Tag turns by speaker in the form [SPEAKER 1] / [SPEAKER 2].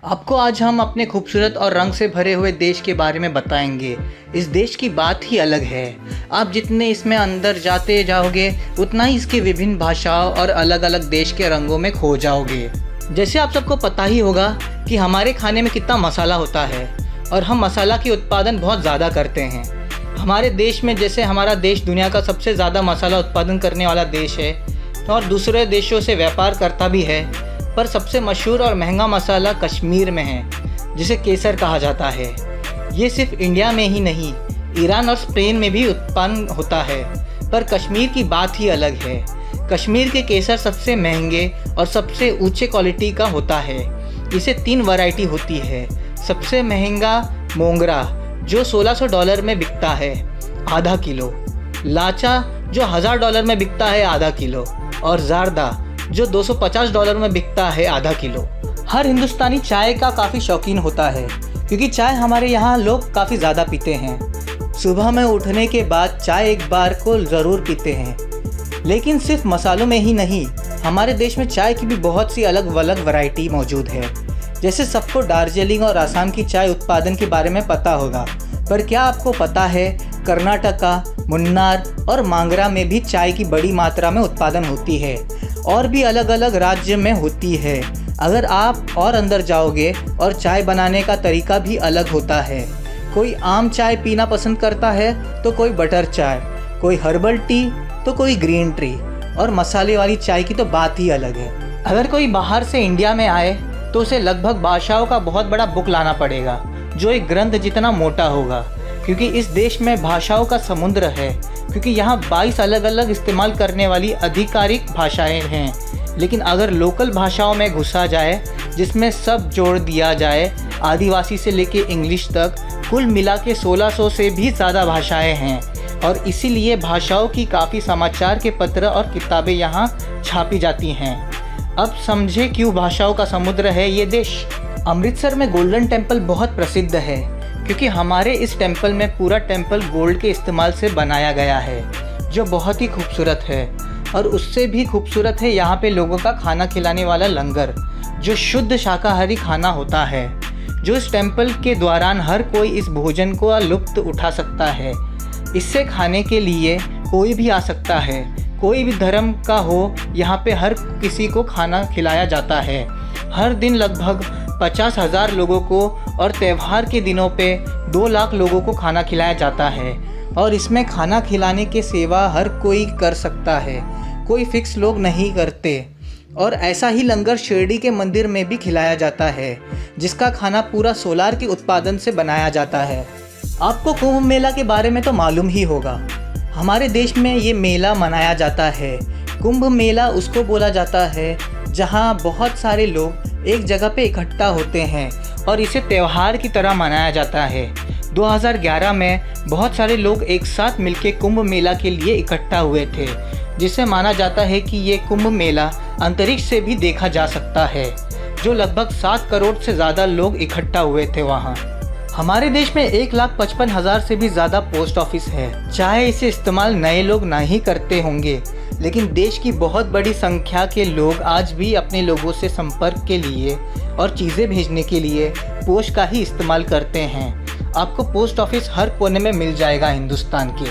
[SPEAKER 1] आपको आज हम अपने खूबसूरत और रंग से भरे हुए देश के बारे में बताएंगे। इस देश की बात ही अलग है। आप जितने इसमें अंदर जाते जाओगे उतना ही इसकी विभिन्न भाषाओं और अलग अलग देश के रंगों में खो जाओगे। जैसे आप सबको पता ही होगा कि हमारे खाने में कितना मसाला होता है और हम मसाला की उत्पादन बहुत ज़्यादा करते हैं। हमारे देश में जैसे हमारा देश दुनिया का सबसे ज़्यादा मसाला उत्पादन करने वाला देश है और दूसरे देशों से व्यापार करता भी है, पर सबसे मशहूर और महंगा मसाला कश्मीर में है, जिसे केसर कहा जाता है। ये सिर्फ इंडिया में ही नहीं, ईरान और स्पेन में भी उत्पन्न होता है, पर कश्मीर की बात ही अलग है। कश्मीर के केसर सबसे महंगे और सबसे ऊंचे क्वालिटी का होता है। इसे 3 वैरायटी होती है। सबसे महंगा मोंगरा जो $1600 में बिकता है आधा किलो, लाचा जो $1000 में बिकता है आधा किलो, और ज़ारदा जो $250 में बिकता है आधा किलो। हर हिंदुस्तानी चाय का काफ़ी शौकीन होता है, क्योंकि चाय हमारे यहाँ लोग काफ़ी ज़्यादा पीते हैं। सुबह में उठने के बाद चाय एक बार को ज़रूर पीते हैं। लेकिन सिर्फ मसालों में ही नहीं, हमारे देश में चाय की भी बहुत सी अलग अलग वैरायटी मौजूद है। जैसे सबको दार्जिलिंग और असम की चाय उत्पादन के बारे में पता होगा, पर क्या आपको पता है कर्नाटका, मुन्नार और मांगरा में भी चाय की बड़ी मात्रा में उत्पादन होती है और भी अलग अलग राज्य में होती है। अगर आप और अंदर जाओगे और चाय बनाने का तरीका भी अलग होता है। कोई आम चाय पीना पसंद करता है तो कोई बटर चाय, कोई हर्बल टी तो कोई ग्रीन टी, और मसाले वाली चाय की तो बात ही अलग है। अगर कोई बाहर से इंडिया में आए तो उसे लगभग भाषाओं का बहुत बड़ा बुक लाना पड़ेगा, जो एक ग्रंथ जितना मोटा होगा, क्योंकि इस देश में भाषाओं का समुद्र है। क्योंकि यहाँ 22 अलग अलग इस्तेमाल करने वाली आधिकारिक भाषाएं हैं। लेकिन अगर लोकल भाषाओं में घुसा जाए, जिसमें सब जोड़ दिया जाए, आदिवासी से लेके इंग्लिश तक, कुल मिला के 1600 से भी ज़्यादा भाषाएं हैं। और इसीलिए भाषाओं की काफ़ी समाचार के पत्र और किताबें यहाँ छापी जाती हैं। अब समझे क्यों भाषाओं का समुद्र है ये देश। अमृतसर में गोल्डन टेम्पल बहुत प्रसिद्ध है, क्योंकि हमारे इस टेम्पल में पूरा टेम्पल गोल्ड के इस्तेमाल से बनाया गया है, जो बहुत ही खूबसूरत है। और उससे भी खूबसूरत है यहाँ पे लोगों का खाना खिलाने वाला लंगर, जो शुद्ध शाकाहारी खाना होता है, जो इस टेम्पल के दौरान हर कोई इस भोजन को लुत्फ़ उठा सकता है। इससे खाने के लिए कोई भी आ सकता है, कोई भी धर्म का हो, यहाँ पे हर किसी को खाना खिलाया जाता है। हर दिन लगभग 50,000 लोगों को और त्यौहार के दिनों पे 2 लाख लोगों को खाना खिलाया जाता है। और इसमें खाना खिलाने की सेवा हर कोई कर सकता है, कोई फिक्स लोग नहीं करते। और ऐसा ही लंगर शिरडी के मंदिर में भी खिलाया जाता है, जिसका खाना पूरा सोलार के उत्पादन से बनाया जाता है। आपको कुंभ मेला के बारे में तो मालूम ही होगा। हमारे देश में ये मेला मनाया जाता है। कुंभ मेला उसको बोला जाता है जहाँ बहुत सारे लोग एक जगह पे इकट्ठा होते हैं और इसे त्यौहार की तरह मनाया जाता है। 2011 में बहुत सारे लोग एक साथ मिलकर कुंभ मेला के लिए इकट्ठा हुए थे, जिसे माना जाता है कि ये कुंभ मेला अंतरिक्ष से भी देखा जा सकता है, जो लगभग 7 करोड़ से ज़्यादा लोग इकट्ठा हुए थे वहाँ। हमारे देश में 1,55,000 से भी ज़्यादा पोस्ट ऑफिस है। चाहे इसे इस्तेमाल नए लोग नहीं करते होंगे, लेकिन देश की बहुत बड़ी संख्या के लोग आज भी अपने लोगों से संपर्क के लिए और चीज़ें भेजने के लिए पोस्ट का ही इस्तेमाल करते हैं। आपको पोस्ट ऑफिस हर कोने में मिल जाएगा हिंदुस्तान के।